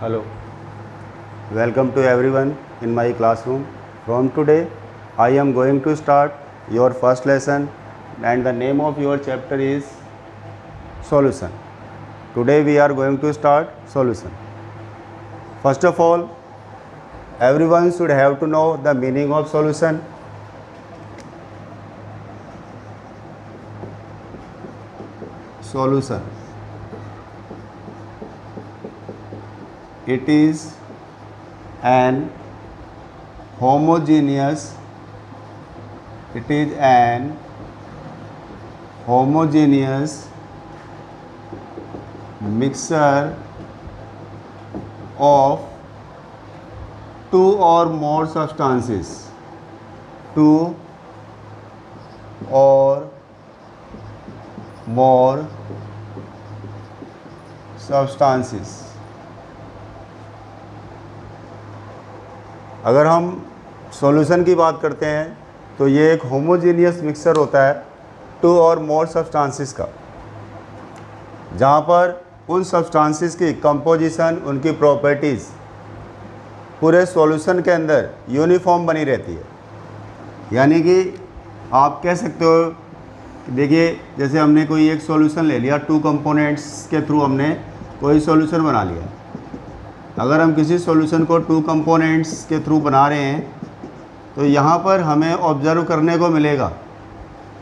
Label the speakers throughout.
Speaker 1: Hello, welcome to everyone in my classroom. From today, I am going to start your first lesson and the name of your chapter is Solution. Today we are going to start solution. First of all, everyone should have to know the meaning of solution. Solution. It is an homogeneous mixture of two or more substances. Two or more substances. अगर हम solution की बात करते हैं तो ये एक homogeneous mixture होता है टू और मोर सब्सटेंसेस का, जहाँ पर उन सब्सटेंसेस की कंपोजिशन, उनकी प्रॉपर्टीज़ पूरे सॉल्यूशन के अंदर यूनिफॉर्म बनी रहती है। यानी कि आप कह सकते हो कि देखिए, जैसे हमने कोई एक सॉल्यूशन ले लिया, टू कंपोनेंट्स के थ्रू हमने कोई सॉल्यूशन बना लिया। अगर हम किसी सॉल्यूशन को टू कंपोनेंट्स के थ्रू बना रहे हैं तो यहाँ पर हमें ऑब्जर्व करने को मिलेगा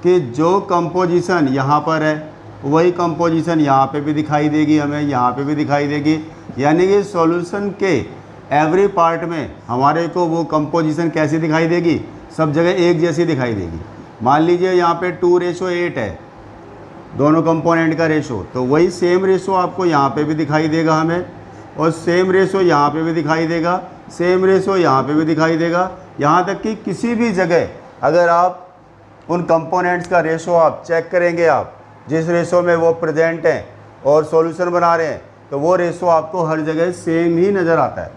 Speaker 1: कि जो कंपोजिशन यहाँ पर है वही कंपोजिशन यहाँ पे भी दिखाई देगी, हमें यहाँ पे भी दिखाई देगी। यानी कि सॉल्यूशन के एवरी पार्ट में हमारे को वो कंपोजिशन कैसी दिखाई देगी, सब जगह एक जैसी दिखाई देगी। मान लीजिए यहाँ पे 2:8 है दोनों कंपोनेंट का रेशो, तो वही सेम रेशो आपको यहाँ पे भी दिखाई देगा हमें, और सेम रेशो यहाँ पे भी दिखाई देगा, सेम रेशो यहाँ पे भी दिखाई देगा। यहाँ तक कि किसी भी जगह अगर आप उन कंपोनेंट्स का रेशो आप चेक करेंगे, आप जिस रेशो में वो प्रेजेंट हैं और सॉल्यूशन बना रहे हैं, तो वो रेशो आपको हर जगह सेम ही नज़र आता है।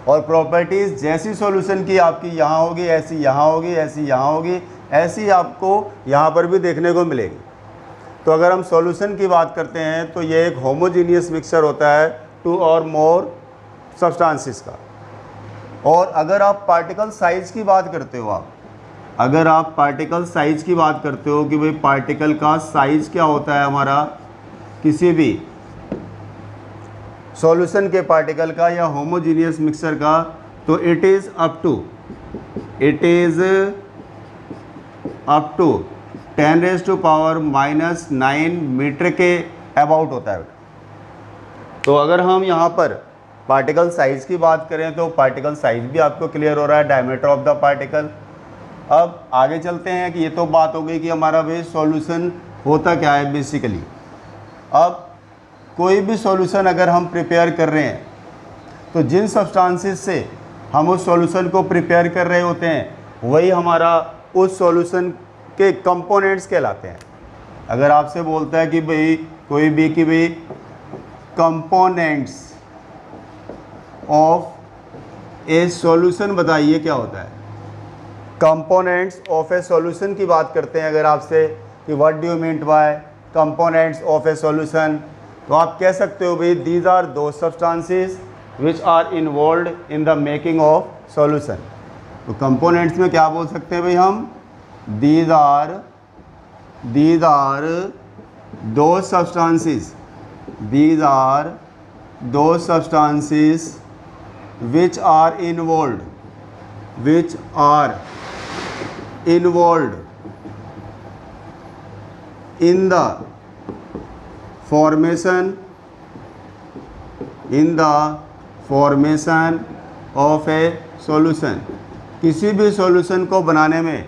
Speaker 1: और प्रॉपर्टीज़ जैसी सॉल्यूशन की आपकी यहाँ होगी, ऐसी यहाँ होगी, ऐसी यहाँ होगी, ऐसी आपको यहाँ पर भी देखने को मिलेगी। तो अगर हम सॉल्यूशन की बात करते हैं तो ये एक होमोजीनियस मिक्सचर होता है टू और मोर सब्सटेंसेस का। और अगर आप पार्टिकल साइज़ की बात करते हो, अगर आप पार्टिकल साइज़ की बात करते हो कि भाई पार्टिकल का साइज़ क्या होता है हमारा किसी भी सॉल्यूशन के पार्टिकल का या होमोजीनियस मिक्सचर का, तो it is up to 10⁻⁻⁹ metre के अबाउट होता है। तो अगर हम यहाँ पर पार्टिकल साइज़ की बात करें तो पार्टिकल साइज़ भी आपको क्लियर हो रहा है, डायमीटर ऑफ द पार्टिकल। अब आगे चलते हैं कि ये तो बात हो गई कि हमारा भाई सॉल्यूशन होता क्या है बेसिकली। अब कोई भी सॉल्यूशन अगर हम प्रिपेयर कर रहे हैं तो जिन सब्सटेंसेस से हम उस सॉल्यूशन को प्रिपेयर कर रहे होते हैं वही हमारा उस सॉल्यूशन के कंपोनेंट्स कहलाते हैं। अगर आपसे बोलता है कि भाई कोई भी कि भाई कंपोनेंट्स ऑफ ए सॉल्यूशन बताइए क्या होता है। कंपोनेंट्स ऑफ ए सॉल्यूशन की बात करते हैं अगर आपसे कि what do you mean by components of a solution, तो आप कह सकते हो भाई these are those substances which are involved in the making of solution. तो कंपोनेंट्स में क्या बोल सकते हैं भाई हम, these are those substances which are involved in the formation of a solution। किसी भी सॉल्यूशन को बनाने में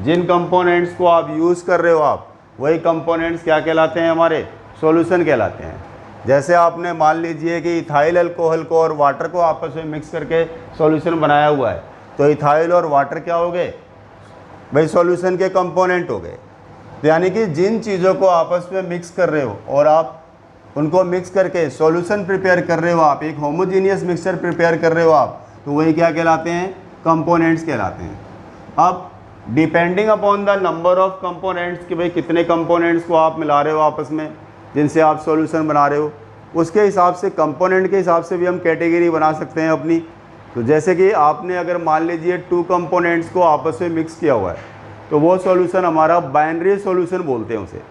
Speaker 1: जिन कंपोनेंट्स को आप यूज़ कर रहे हो, आप वही कंपोनेंट्स क्या कहलाते हैं, हमारे सॉल्यूशन कहलाते हैं। जैसे आपने मान लीजिए कि इथाइल अल्कोहल को और वाटर को आपस में मिक्स करके सॉल्यूशन बनाया हुआ है, तो इथाइल और वाटर क्या हो गए भाई, सॉल्यूशन के कंपोनेंट हो गए। तो यानी कि जिन चीज़ों को आपस में मिक्स कर रहे हो और आप उनको मिक्स करके सॉल्यूशन प्रिपेयर कर रहे हो, आप एक होमोजीनियस मिक्सचर प्रिपेयर कर रहे हो आप, तो वही क्या कहलाते हैं, कंपोनेंट्स कहलाते हैं। अब depending upon the number of components कि भाई कितने कंपोनेंट्स को आप मिला रहे हो आपस में जिनसे आप सॉल्यूशन बना रहे हो, उसके हिसाब से, कंपोनेंट के हिसाब से भी हम कैटेगरी बना सकते हैं अपनी। तो जैसे कि आपने अगर मान लीजिए 2 कंपोनेंट्स को आपस में मिक्स किया हुआ है, तो वो सॉल्यूशन हमारा बाइनरी सॉल्यूशन बोलते हैं उसे।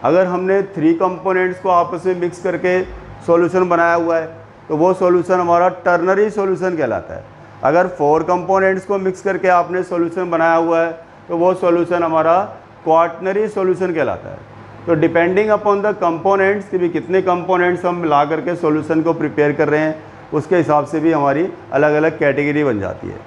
Speaker 1: अगर हमने 3 कंपोनेंट्स को आपस में मिक्स करके सॉल्यूशन बनाया हुआ है, तो वो सॉल्यूशन हमारा टर्नरी सॉल्यूशन कहलाता है। अगर 4 कंपोनेंट्स को मिक्स करके आपने सॉल्यूशन बनाया हुआ है, तो वो सॉल्यूशन हमारा क्वाटनरी सॉल्यूशन कहलाता है। तो डिपेंडिंग अपॉन द कंपोनेंट्स कि भी कितने कंपोनेंट्स हम मिला करके सॉल्यूशन को प्रिपेयर कर रहे हैं, उसके हिसाब से भी हमारी अलग अलग कैटेगरी बन जाती है।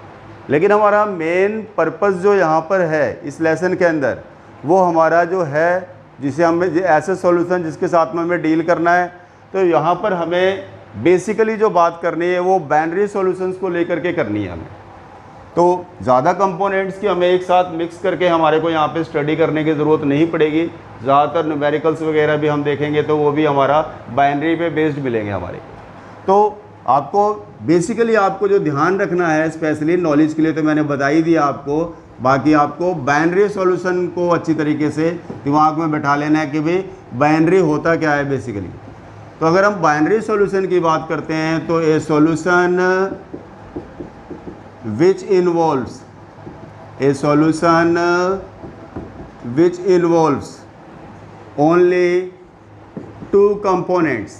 Speaker 1: लेकिन हमारा मेन पर्पस जो यहाँ पर है इस लेसन के अंदर, वो हमारा जो है जिसे हमें ऐसे सॉल्यूशन जिसके साथ में हमें डील करना है, तो यहाँ पर हमें बेसिकली जो बात करनी है वो बाइनरी सॉल्यूशंस को लेकर के करनी है हमें। तो ज़्यादा कंपोनेंट्स की हमें एक साथ मिक्स करके हमारे को यहाँ पे स्टडी करने की ज़रूरत नहीं पड़ेगी। ज़्यादातर न्यूमेरिकल्स वगैरह भी हम देखेंगे तो वो भी हमारा बाइनरी पे बेस्ड मिलेंगे हमारे। तो आपको बेसिकली आपको जो ध्यान रखना है स्पेशली नॉलेज के लिए, तो मैंने बता ही दिया आपको। बाकी आपको बाइनरी सॉल्यूशन को अच्छी तरीके से दिमाग में बैठा लेना है कि भाई बाइनरी होता क्या है बेसिकली। तो अगर हम बाइनरी सॉल्यूशन की बात करते हैं, तो ए solution which involves only 2 components,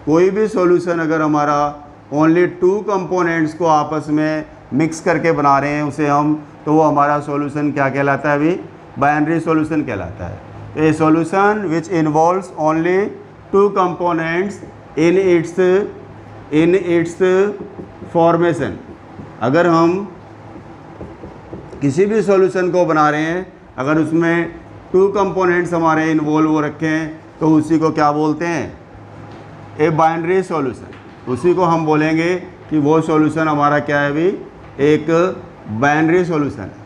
Speaker 1: कोई भी सॉल्यूशन अगर हमारा ओनली 2 कंपोनेंट्स को आपस में मिक्स करके बना रहे हैं उसे हम, तो वो हमारा सॉल्यूशन क्या कहलाता है अभी? बाइनरी सॉल्यूशन कहलाता है। ए solution which involves only 2 components in its formation. अगर हम किसी भी सॉल्यूशन को बना रहे हैं, अगर उसमें 2 कंपोनेंट्स हमारे इन्वॉल्व हो रखे हैं, तो उसी को क्या बोलते हैं? A binary solution. उसी को हम बोलेंगे कि वो सॉल्यूशन हमारा क्या है अभी? एक बाइनरी सॉल्यूशन है।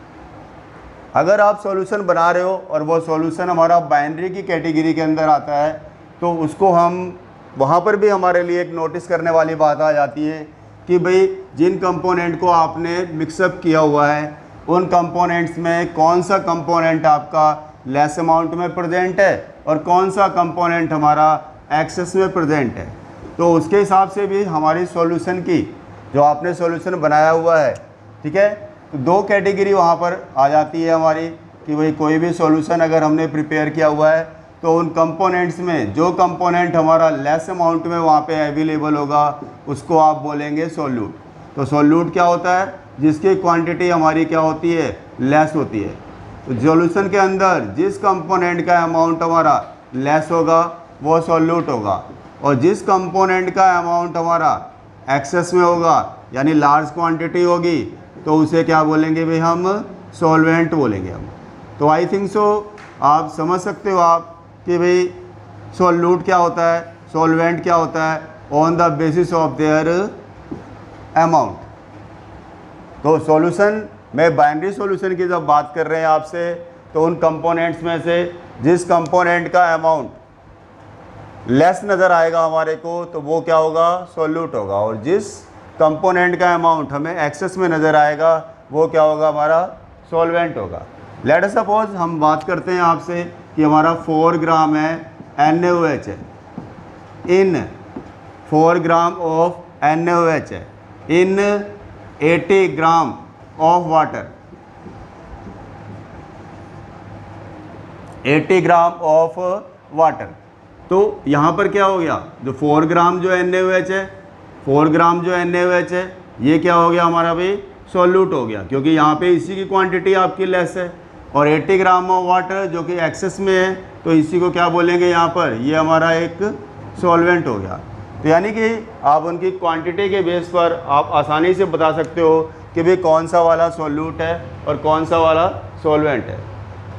Speaker 1: अगर आप सॉल्यूशन बना रहे हो और वो सॉल्यूशन हमारा बाइनरी की कैटेगरी के अंदर आता है, तो उसको हम वहाँ पर भी हमारे लिए एक नोटिस करने वाली बात आ जाती है कि भाई जिन कंपोनेंट को आपने मिक्सअप किया हुआ है, उन कंपोनेंट्स में कौन सा कंपोनेंट आपका लेस अमाउंट में प्रेजेंट है और कौन सा कंपोनेंट हमारा एक्सेस में प्रेजेंट है। तो उसके हिसाब से भी हमारी सॉल्यूशन की जो आपने सॉल्यूशन बनाया हुआ है, ठीक है, तो 2 कैटेगरी वहाँ पर आ जाती है हमारी कि भाई कोई भी सॉल्यूशन अगर हमने प्रिपेयर किया हुआ है, तो उन कंपोनेंट्स में जो कंपोनेंट हमारा लेस अमाउंट में वहाँ पे अवेलेबल होगा, उसको आप बोलेंगे सॉल्यूट। तो सॉल्यूट क्या होता है? जिसकी क्वांटिटी हमारी क्या होती है? लेस होती है। तो सॉल्यूशन के अंदर जिस कंपोनेंट का अमाउंट हमारा लेस होगा वो सॉल्यूट होगा, और जिस कंपोनेंट का अमाउंट हमारा एक्सेस में होगा यानी लार्ज क्वांटिटी होगी, तो उसे क्या बोलेंगे भाई? हम सॉल्वेंट बोलेंगे हम। तो आई थिंक सो आप समझ सकते हो आप कि भाई सॉल्यूट क्या होता है, सॉल्वेंट क्या होता है, on the basis of their amount. तो सॉल्यूशन में बाइनरी सॉल्यूशन की जब बात कर रहे हैं आपसे, तो उन कंपोनेंट्स में से जिस कंपोनेंट का अमाउंट लेस नज़र आएगा हमारे को, तो वो क्या होगा? सॉल्यूट होगा। और जिस कंपोनेंट का अमाउंट हमें एक्सेस में नज़र आएगा, वो क्या होगा? हमारा सॉल्वेंट होगा। लेट अस सपोज हम बात करते हैं आपसे कि हमारा 4 ग्राम है NaOH है, इन 4 ग्राम ऑफ NaOH है इन 80 gram of water, 80 gram of water. तो यहाँ पर क्या हो गया? जो 4 ग्राम जो NaOH है, 4 ग्राम जो NaOH है, ये क्या हो गया हमारा भाई? सॉल्यूट हो गया, क्योंकि यहाँ पे इसी की क्वांटिटी आपकी लेस है। और 80 ग्राम ऑफ वाटर जो कि एक्सेस में है, तो इसी को क्या बोलेंगे यहाँ पर? ये हमारा एक सॉल्वेंट हो गया। तो यानी कि आप उनकी क्वांटिटी के बेस पर आप आसानी से बता सकते हो कि भाई कौन सा वाला सॉल्यूट है और कौन सा वाला सॉल्वेंट है।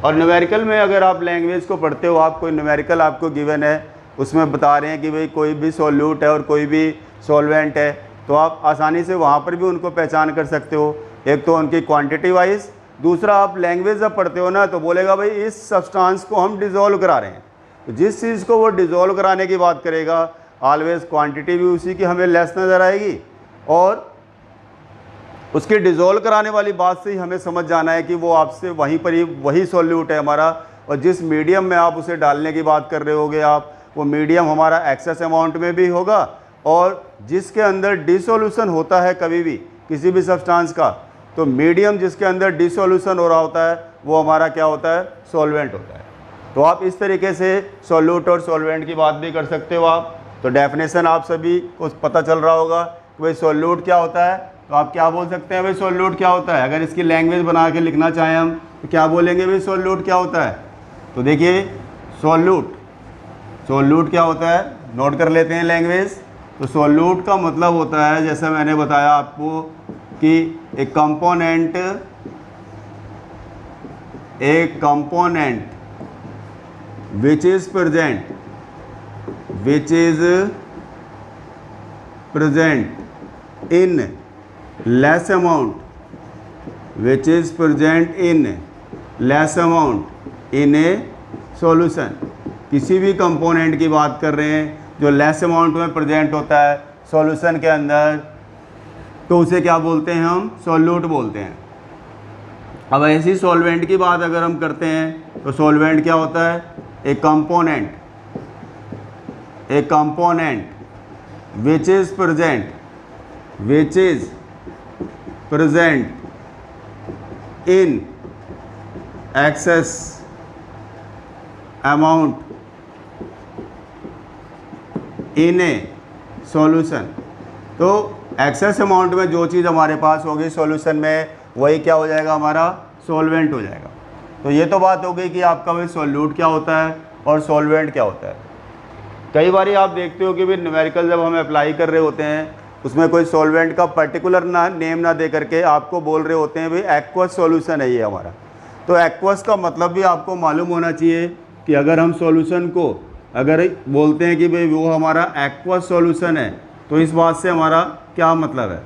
Speaker 1: और न्यूमेरिकल में अगर आप लैंग्वेज को पढ़ते हो, आप कोई न्यूमेरिकल आपको गिवन है, उसमें बता रहे हैं कि भाई कोई भी सॉल्यूट है और कोई भी सॉल्वेंट है, तो आप आसानी से वहाँ पर भी उनको पहचान कर सकते हो। एक तो उनकी क्वांटिटी वाइज, दूसरा आप लैंग्वेज जब पढ़ते हो ना, तो बोलेगा भाई इस सब्सटेंस को हम डिज़ोल्व करा रहे हैं। तो जिस चीज़ को वो डिज़ोल्व कराने की बात करेगा, ऑलवेज क्वांटिटी भी उसी की हमें लेस नज़र आएगी, और उसके डिज़ोल्व कराने वाली बात से ही हमें समझ जाना है कि वो आपसे वहीं पर ही वही सॉल्यूट है हमारा। और जिस मीडियम में आप उसे डालने की बात कर रहे होगे आप, वो मीडियम हमारा एक्सेस अमाउंट में भी होगा, और जिसके अंदर डिसोल्यूशन होता है कभी भी किसी भी सब्सटेंस का, तो मीडियम जिसके अंदर डिसोल्यूशन हो रहा होता है वो हमारा क्या होता है, सॉल्वेंट होता है। तो आप इस तरीके से सॉल्यूट और सॉल्वेंट की बात भी कर सकते हो आप। तो डेफिनेशन आप सभी को पता चल रहा होगा कि भाई सॉल्यूट क्या होता है। तो आप क्या बोल सकते हैं भाई सॉल्यूट क्या होता है, अगर इसकी लैंग्वेज बना के लिखना चाहें हम तो क्या बोलेंगे भाई सॉल्यूट क्या होता है। तो देखिए सॉल्यूट क्या होता है, नोट कर लेते हैं लैंग्वेज। तो सॉल्यूट का मतलब होता है, जैसा मैंने बताया आपको, कि एक component which is present in less amount in a solution। किसी भी कंपोनेंट की बात कर रहे हैं जो लेस अमाउंट में प्रेजेंट होता है सॉल्यूशन के अंदर, तो उसे क्या बोलते हैं, हम सॉल्यूट बोलते हैं। अब ऐसी सॉल्वेंट की बात अगर हम करते हैं तो सॉल्वेंट क्या होता है, एक component which is present in excess amount in a solution। तो एक्सेस अमाउंट में जो चीज़ हमारे पास होगी सॉल्यूशन में, वही क्या हो जाएगा, हमारा सॉल्वेंट हो जाएगा। तो ये तो बात हो गई कि आपका भाई सॉल्यूट क्या होता है और सॉल्वेंट क्या होता है। कई बार आप देखते हो कि भाई न्यूमेरिकल जब हम अप्लाई कर रहे होते हैं उसमें कोई सॉल्वेंट का पर्टिकुलर नेम ना दे करके आपको बोल रहे होते हैं भाई एक्वस सॉल्यूशन है ये हमारा। तो एक्वस का मतलब भी आपको मालूम होना चाहिए कि अगर हम सॉल्यूशन को अगर बोलते हैं कि भाई वो हमारा एक्वस सॉल्यूशन है, तो इस बात से हमारा क्या मतलब है।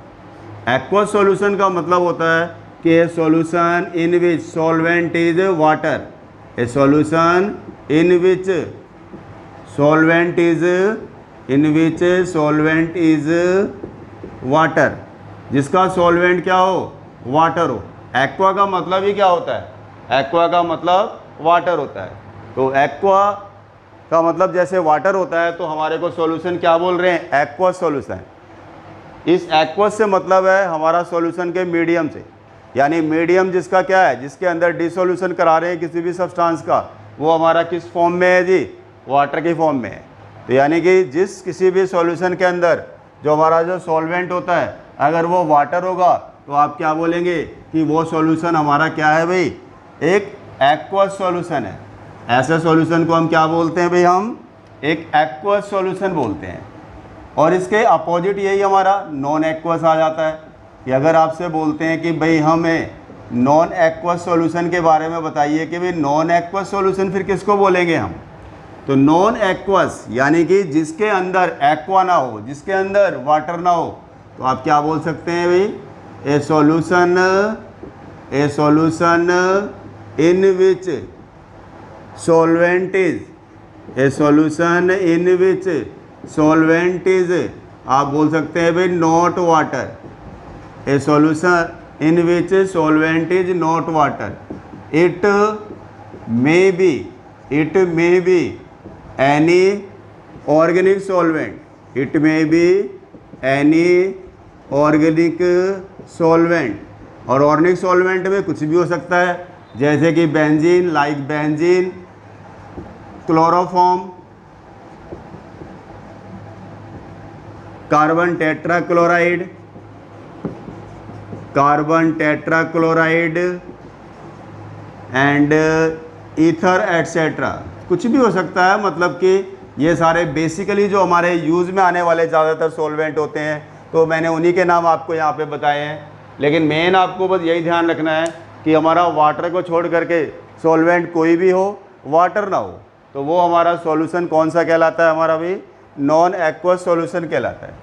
Speaker 1: एक्वस सॉल्यूशन का मतलब होता है कि ए solution in which solvent is water, A solution in which solvent is water, जिसका सॉल्वेंट क्या हो, वाटर हो। एक्वा का मतलब ही क्या होता है, एक्वा का मतलब वाटर होता है। तो एक्वा का मतलब जैसे वाटर होता है, तो हमारे को सॉल्यूशन क्या बोल रहे हैं, एक्वस सॉल्यूशन। इस एक्वस से मतलब है हमारा सॉल्यूशन के मीडियम से, यानी मीडियम जिसका क्या है, जिसके अंदर डिसोल्यूशन करा रहे हैं किसी भी सब्सटेंस का, वो हमारा किस फॉर्म में है जी, वाटर की फॉर्म में है। तो यानी कि जिस किसी भी सॉल्यूशन के अंदर जो हमारा जो सॉल्वेंट होता है, अगर वो वाटर होगा तो आप क्या बोलेंगे कि वो सॉल्यूशन हमारा क्या है भाई, एक एक्वस सॉल्यूशन है। ऐसे सॉल्यूशन को हम क्या बोलते हैं भाई, हम एक एक्वस सॉल्यूशन बोलते हैं। और इसके अपोजिट यही हमारा नॉन एक्वस आ जाता है कि अगर आपसे बोलते हैं कि भाई हमें नॉन एक्वस सॉल्यूशन के बारे में बताइए कि भाई नॉन एक्वस सॉल्यूशन फिर किसको बोलेंगे हम। तो नॉन एक्वस यानी कि जिसके अंदर एक्वा ना हो, जिसके अंदर वाटर ना हो, तो आप क्या बोल सकते हैं भाई, ए solution in which solvent is, A solution in which solvent is, आप बोल सकते हैं भाई not water, A solution in which solvent is not water. It may be any organic solvent, it may be any organic solvent। और organic solvent में कुछ भी हो सकता है, जैसे कि benzene, like benzene, chloroform, carbon tetrachloride and ether etcetera, कुछ भी हो सकता है। मतलब कि ये सारे बेसिकली जो हमारे यूज़ में आने वाले ज़्यादातर सॉल्वेंट होते हैं, तो मैंने उन्हीं के नाम आपको यहाँ पे बताए हैं। लेकिन मेन आपको बस यही ध्यान रखना है कि हमारा वाटर को छोड़ करके सॉल्वेंट कोई भी हो, वाटर ना हो, तो वो हमारा सॉल्यूशन कौन सा कहलाता है, हमारा भी नॉन एक्वस सॉल्यूशन कहलाता है।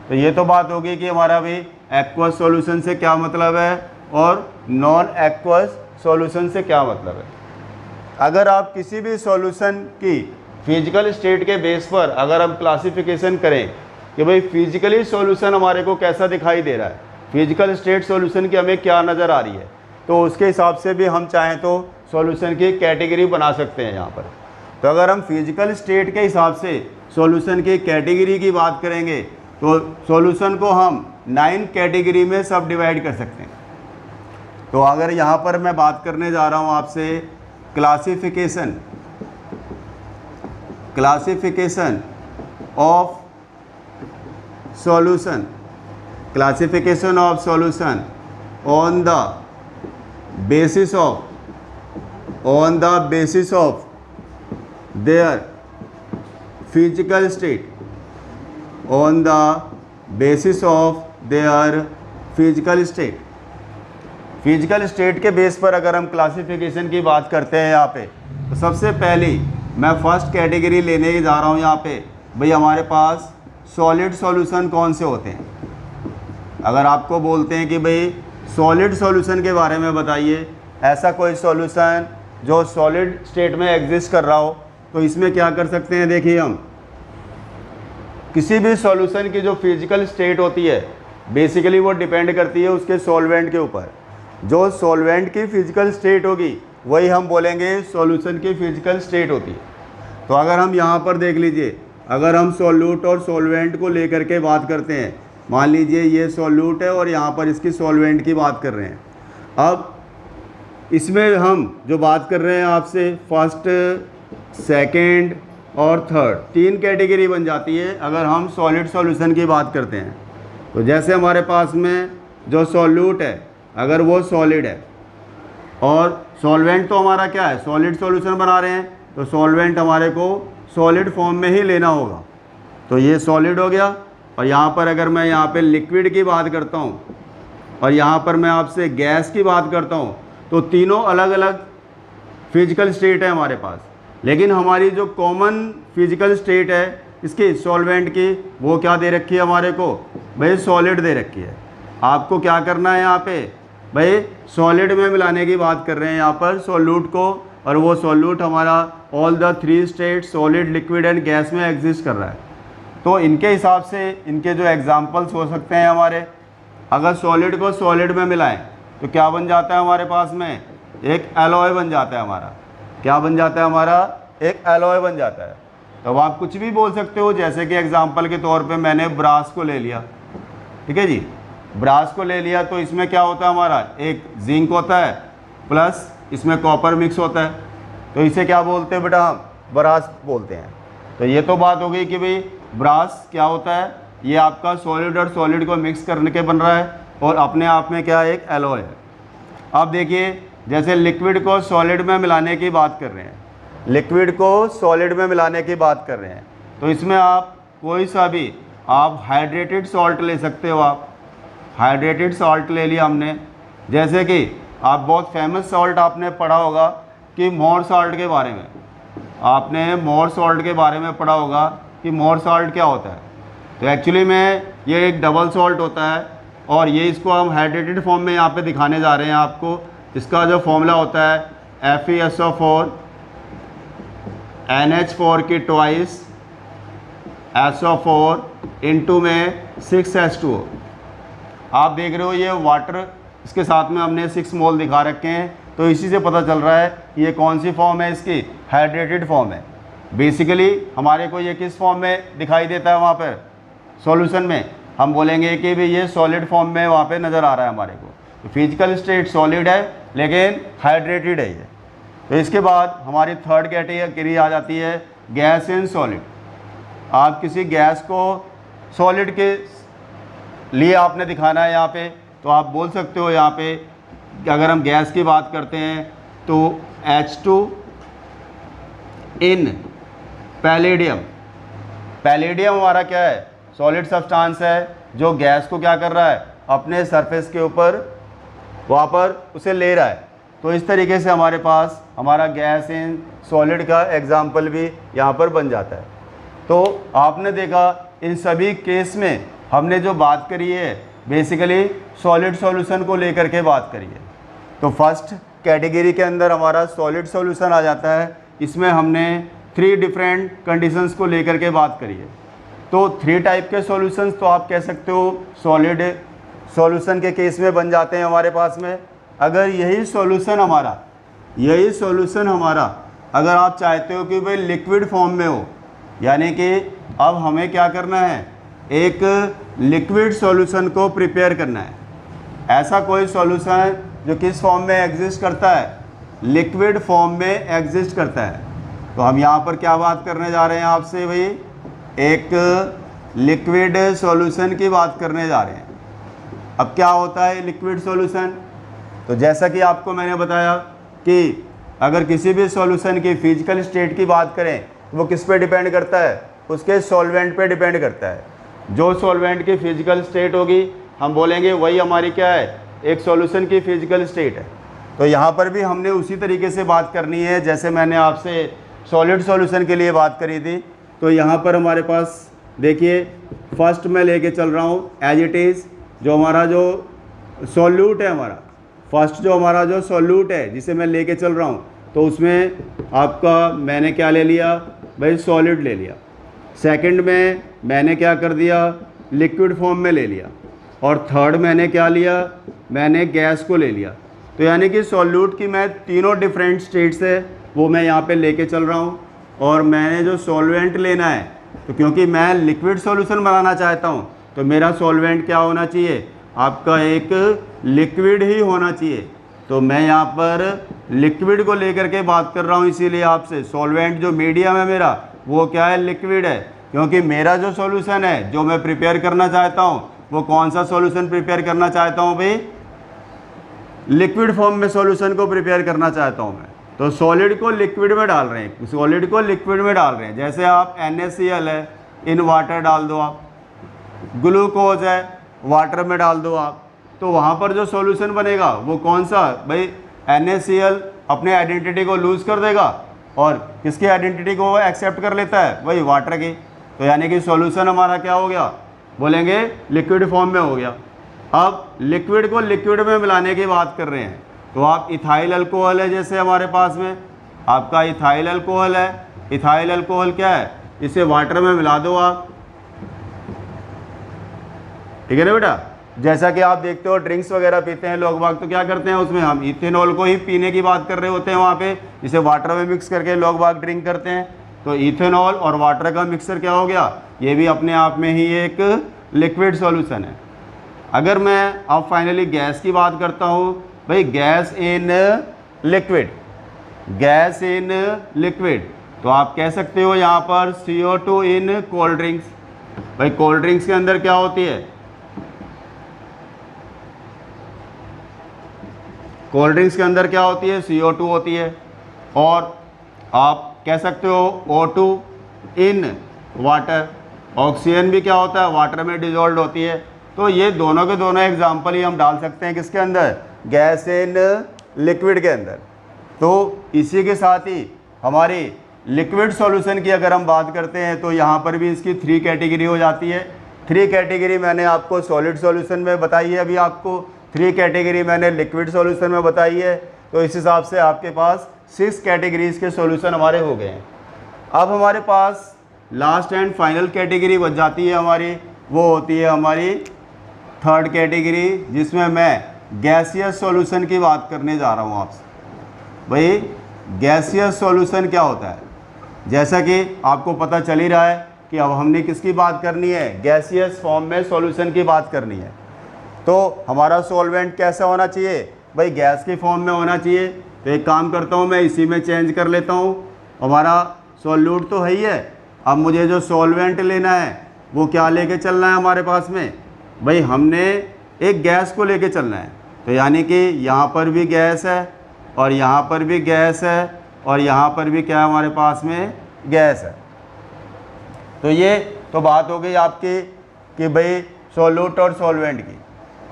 Speaker 1: तो ये तो बात होगी कि हमारा भी एक्वस सॉल्यूशन से क्या मतलब है और नॉन एक्वस सॉल्यूशन से क्या मतलब है। अगर आप किसी भी सॉल्यूशन की फिजिकल स्टेट के बेस पर अगर हम क्लासिफिकेशन करें कि भाई फिजिकली सॉल्यूशन हमारे को कैसा दिखाई दे रहा है, फिजिकल स्टेट सॉल्यूशन की हमें क्या नज़र आ रही है, तो उसके हिसाब से भी हम चाहें तो सॉल्यूशन की कैटेगरी बना सकते हैं यहाँ पर। तो अगर हम फिजिकल स्टेट के हिसाब से सॉल्यूशन की कैटेगरी की बात करेंगे तो सॉल्यूशन को हम 9 कैटेगरी में सब डिवाइड कर सकते हैं। तो अगर यहाँ पर मैं बात करने जा रहा हूँ आपसे classification of solution on the basis of their physical state, on the basis of their physical state। Physical state के बेस पर अगर हम क्लासिफिकेशन की बात करते हैं यहाँ पे, तो सबसे पहली मैं फर्स्ट कैटेगरी लेने ही जा रहा हूँ यहाँ पे। भाई हमारे पास सॉलिड सॉल्यूशन कौन से होते हैं। अगर आपको बोलते हैं कि भाई सॉलिड सॉल्यूशन के बारे में बताइए, ऐसा कोई सॉल्यूशन जो सॉलिड स्टेट में एग्जिस्ट कर रहा हो, तो इसमें क्या कर सकते हैं। देखिए हम किसी भी सॉल्यूशन की जो फिजिकल स्टेट होती है बेसिकली वो डिपेंड करती है उसके सॉल्वेंट के ऊपर। जो सॉल्वेंट की फिजिकल स्टेट होगी वही हम बोलेंगे सॉल्यूशन की फिजिकल स्टेट होती है। तो अगर हम यहाँ पर देख लीजिए, अगर हम सॉल्यूट और सॉल्वेंट को लेकर के बात करते हैं, मान लीजिए ये सॉल्यूट है और यहाँ पर इसकी सॉल्वेंट की बात कर रहे हैं। अब इसमें हम जो बात कर रहे हैं आपसे फर्स्ट, सेकेंड और थर्ड 3 कैटेगरी बन जाती है अगर हम सॉलिड सॉल्यूशन की बात करते हैं। तो जैसे हमारे पास में जो सॉल्यूट है अगर वो सॉलिड है और सॉल्वेंट तो हमारा क्या है, सॉलिड सॉल्यूशन बना रहे हैं, तो सॉल्वेंट हमारे को सॉलिड फॉर्म में ही लेना होगा। तो ये सॉलिड हो गया। और यहाँ पर अगर मैं यहाँ पे लिक्विड की बात करता हूँ और यहाँ पर मैं आपसे गैस की बात करता हूँ, तो तीनों अलग अलग फिजिकल स्टेट है हमारे पास। लेकिन हमारी जो कॉमन फिजिकल स्टेट है इसकी सॉल्वेंट की, वो क्या दे रखी है हमारे को, भाई सॉलिड दे रखी है। आपको क्या करना है यहाँ पे, भाई सॉलिड में मिलाने की बात कर रहे हैं यहाँ पर सॉल्यूट को, और वो सॉल्यूट हमारा all the 3 state solid, liquid and gas में एग्जिस्ट कर रहा है। तो इनके हिसाब से इनके जो एग्जाम्पल्स हो सकते हैं हमारे, अगर सॉलिड को सॉलिड में मिलाएं तो क्या बन जाता है हमारे पास में, एक एलॉय बन जाता है हमारा। क्या बन जाता है हमारा, एक एलॉय बन जाता है। तो आप कुछ भी बोल सकते हो, जैसे कि एग्जांपल के तौर पे मैंने ब्रास को ले लिया, ठीक है जी, ब्रास को ले लिया, तो इसमें क्या होता है हमारा, एक जिंक होता है प्लस इसमें कॉपर मिक्स होता है। तो इसे क्या बोलते हैं बेटा, हम ब्रास बोलते हैं। तो ये तो बात हो गई कि भाई ब्रास क्या होता है, ये आपका सॉलिड और सॉलिड को मिक्स करने के बन रहा है और अपने आप में क्या एक एलॉय है। अब देखिए जैसे लिक्विड को सॉलिड में मिलाने की बात कर रहे हैं, लिक्विड को सॉलिड में मिलाने की बात कर रहे हैं, तो इसमें आप कोई सा भी आप हाइड्रेटेड सॉल्ट ले सकते हो। आप हाइड्रेटेड सॉल्ट ले लिया हमने, जैसे कि आप बहुत फेमस सॉल्ट आपने पढ़ा होगा कि मोर सॉल्ट के बारे में, आपने मोर सॉल्ट के बारे में पढ़ा होगा कि मोर सॉल्ट क्या होता है। तो एक्चुअली में ये एक डबल सॉल्ट होता है और ये इसको हम हाइड्रेटेड फॉर्म में यहाँ पे दिखाने जा रहे हैं आपको। इसका जो फॉर्मूला होता है FeSO4 NH4 की ट्वाइस SO4 इनटू में 6H2O। आप देख रहे हो ये वाटर, इसके साथ में हमने 6 मोल दिखा रखे हैं, तो इसी से पता चल रहा है कि ये कौन सी फॉर्म है, इसकी हाइड्रेटेड फॉर्म है। बेसिकली हमारे को ये किस फॉर्म में दिखाई देता है, वहाँ पर सॉल्यूशन में हम बोलेंगे कि भाई ये सॉलिड फॉर्म में वहाँ पे नज़र आ रहा है हमारे को। तो फिजिकल स्टेट सॉलिड है लेकिन हाइड्रेटेड है ये। तो इसके बाद हमारी थर्ड कैटेगरी आ जाती है गैस इन सॉलिड। आप किसी गैस को सॉलिड के लिए आपने दिखाना है यहाँ पे, तो आप बोल सकते हो यहाँ पे, अगर हम गैस की बात करते हैं तो H2 इन पैलेडियम। पैलेडियम हमारा क्या है, सॉलिड सब्सटेंस है जो गैस को क्या कर रहा है, अपने सरफेस के ऊपर वहाँ पर उसे ले रहा है। तो इस तरीके से हमारे पास हमारा गैस इन सॉलिड का एग्जाम्पल भी यहाँ पर बन जाता है। तो आपने देखा इन सभी केस में हमने जो बात करी है बेसिकली सॉलिड सॉल्यूशन को लेकर के बात करी है। तो फर्स्ट कैटेगरी के अंदर हमारा सॉलिड सॉल्यूशन आ जाता है। इसमें हमने 3 डिफरेंट कंडीशंस को लेकर के बात करी है। तो 3 टाइप के सॉल्यूशंस तो आप कह सकते हो सॉलिड सॉल्यूशन के केस में बन जाते हैं हमारे पास में। अगर यही सॉल्यूशन हमारा अगर आप चाहते हो कि भाई लिक्विड फॉर्म में हो, यानी कि अब हमें क्या करना है, एक लिक्विड सॉल्यूशन को प्रिपेयर करना है। ऐसा कोई सॉल्यूशन जो किस फॉर्म में एग्जिस्ट करता है, लिक्विड फॉर्म में एग्जिस्ट करता है। तो हम यहाँ पर क्या बात करने जा रहे हैं आपसे भाई, एक लिक्विड सॉल्यूशन की बात करने जा रहे हैं। अब क्या होता है लिक्विड सॉल्यूशन, तो जैसा कि आपको मैंने बताया कि अगर किसी भी सॉल्यूशन की फिजिकल स्टेट की बात करें तो वो किस पे डिपेंड करता है, उसके सॉल्वेंट पे डिपेंड करता है। जो सॉल्वेंट की फिजिकल स्टेट होगी हम बोलेंगे वही हमारी क्या है, एक सॉल्यूशन की फिजिकल स्टेट है। तो यहाँ पर भी हमने उसी तरीके से बात करनी है जैसे मैंने आपसे सॉलिड सॉल्यूशन के लिए बात करी थी। तो यहाँ पर हमारे पास देखिए, फर्स्ट मैं लेके चल रहा हूँ एज इट इज़, जो हमारा जो सॉल्यूट है, हमारा फर्स्ट जो हमारा जो सॉल्यूट है जिसे मैं लेके चल रहा हूँ, तो उसमें आपका मैंने क्या ले लिया भाई, सॉलिड ले लिया। सेकंड में मैंने क्या कर दिया, लिक्विड फॉर्म में ले लिया। और थर्ड मैंने क्या लिया, मैंने गैस को ले लिया। तो यानी कि सॉल्यूट की मैं तीनों डिफरेंट स्टेट्स है वो मैं यहाँ पे लेके चल रहा हूँ। और मैंने जो सॉल्वेंट लेना है, तो क्योंकि मैं लिक्विड सॉल्यूशन बनाना चाहता हूँ तो मेरा सॉल्वेंट क्या होना चाहिए, आपका एक लिक्विड ही होना चाहिए। तो मैं यहाँ पर लिक्विड को लेकर के बात कर रहा हूँ, इसीलिए आपसे सॉल्वेंट जो मीडियम है मेरा वो क्या है, लिक्विड है। क्योंकि मेरा जो सॉल्यूशन है जो मैं प्रिपेयर करना चाहता हूँ, वो कौन सा सॉल्यूशन प्रिपेयर करना चाहता हूँ भाई, लिक्विड फॉर्म में सॉल्यूशन को प्रिपेयर करना चाहता हूँ मैं। तो सॉलिड को लिक्विड में डाल रहे हैं, सॉलिड को लिक्विड में डाल रहे हैं। जैसे आप NaCl है, इन वाटर डाल दो आप, ग्लूकोज है वाटर में डाल दो आप, तो वहाँ पर जो सॉल्यूशन बनेगा वो कौन सा भाई, NaCl अपने आइडेंटिटी को लूज़ कर देगा और किसकी आइडेंटिटी को वो एक्सेप्ट कर लेता है, वही वाटर की। तो यानी कि सॉल्यूशन हमारा क्या हो गया, बोलेंगे लिक्विड फॉर्म में हो गया। अब लिक्विड को लिक्विड में मिलाने की बात कर रहे हैं, तो आप इथाइल अल्कोहल है जैसे हमारे पास में आपका इथाइल अल्कोहल है। इथाइल अल्कोहल क्या है, इसे वाटर में मिला दो आप, ठीक है ना बेटा। जैसा कि आप देखते हो ड्रिंक्स वगैरह पीते हैं लोग बाग, तो क्या करते हैं उसमें हम इथेनॉल को ही पीने की बात कर रहे होते हैं वहाँ पे, इसे वाटर में मिक्स करके लोग बाग ड्रिंक करते हैं। तो इथेनॉल और वाटर का मिक्सर क्या हो गया, ये भी अपने आप में ही एक लिक्विड सॉल्यूशन है। अगर मैं अब फाइनली गैस की बात करता हूँ भाई, gas in liquid, gas in liquid, तो आप कह सकते हो यहाँ पर CO2 इन कोल्ड ड्रिंक्स। भाई कोल्ड ड्रिंक्स के अंदर क्या होती है, कोल्ड ड्रिंक्स के अंदर क्या होती है, CO2 होती है। और आप कह सकते हो O2 इन वाटर, ऑक्सीजन भी क्या होता है, वाटर में डिजोल्व होती है। तो ये दोनों के दोनों एग्जाम्पल ही हम डाल सकते हैं किसके अंदर, गैस इन लिक्विड के अंदर। तो इसी के साथ ही हमारी लिक्विड सॉल्यूशन की अगर हम बात करते हैं तो यहाँ पर भी इसकी 3 कैटेगरी हो जाती है। 3 कैटेगरी मैंने आपको सॉलिड सॉल्यूशन में बताई है, अभी आपको 3 कैटेगरी मैंने लिक्विड सॉल्यूशन में बताई है। तो इस हिसाब से आपके पास 6 कैटेगरीज के सॉल्यूशन हमारे हो गए हैं। अब हमारे पास लास्ट एंड फाइनल कैटेगरी बच जाती है हमारी, वो होती है हमारी थर्ड कैटेगरी, जिसमें मैं गैसियस सॉल्यूशन की बात करने जा रहा हूँ आपसे। भाई गैसियस सॉल्यूशन क्या होता है, जैसा कि आपको पता चल ही रहा है कि अब हमने किसकी बात करनी है, गैसियस फॉर्म में सॉल्यूशन की बात करनी है। तो हमारा सॉल्वेंट कैसा होना चाहिए भाई, गैस के फॉर्म में होना चाहिए। तो एक काम करता हूँ मैं इसी में चेंज कर लेता हूँ, हमारा सॉल्यूट तो है ही है, अब मुझे जो सॉल्वेंट लेना है वो क्या लेके चलना है हमारे पास में, भाई हमने एक गैस को लेके चलना है। तो यानी कि यहाँ पर भी गैस है और यहाँ पर भी गैस है और यहाँ पर भी क्या है हमारे पास में, गैस है। तो ये तो बात हो गई आपकी कि भाई सॉल्यूट और सॉल्वेंट की।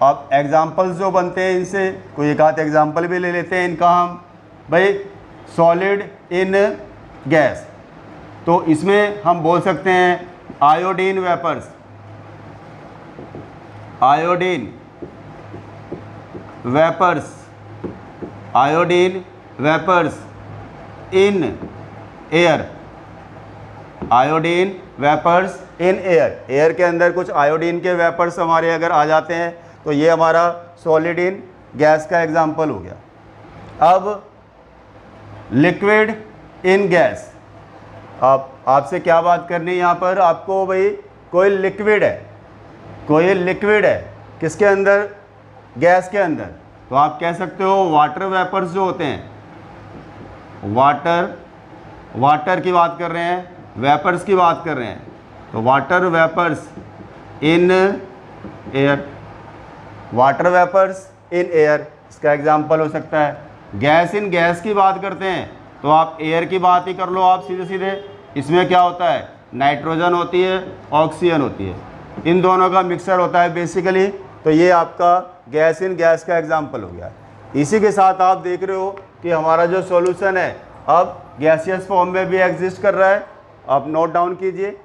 Speaker 1: अब एग्जांपल्स जो बनते हैं इनसे कोई एक आध एग्जांपल भी ले लेते हैं इनका हम। भाई सॉलिड इन गैस, तो इसमें हम बोल सकते हैं iodine vapours, iodine vapours, iodine vapours in air, iodine vapours in air. Air के अंदर कुछ आयोडीन के वेपर्स हमारे अगर आ जाते हैं तो ये हमारा सॉलिड इन गैस का एग्जाम्पल हो गया। अब लिक्विड इन गैस। आप आपसे क्या बात करनी है यहाँ पर आपको भाई, कोई लिक्विड है, कोई लिक्विड है किसके अंदर, गैस के अंदर, तो आप कह सकते हो वाटर वेपर्स जो होते हैं, वाटर की बात कर रहे हैं, वेपर्स की बात कर रहे हैं, तो water vapours in air, water vapours in air इसका एग्जांपल हो सकता है। गैस इन गैस की बात करते हैं तो आप एयर की बात ही कर लो आप सीधे सीधे। इसमें क्या होता है, नाइट्रोजन होती है, ऑक्सीजन होती है, इन दोनों का मिक्सर होता है बेसिकली। तो ये आपका गैस इन गैस का एग्जांपल हो गया। इसी के साथ आप देख रहे हो कि हमारा जो सॉल्यूशन है अब गैसियस फॉर्म में भी एग्जिस्ट कर रहा है। आप नोट डाउन कीजिए।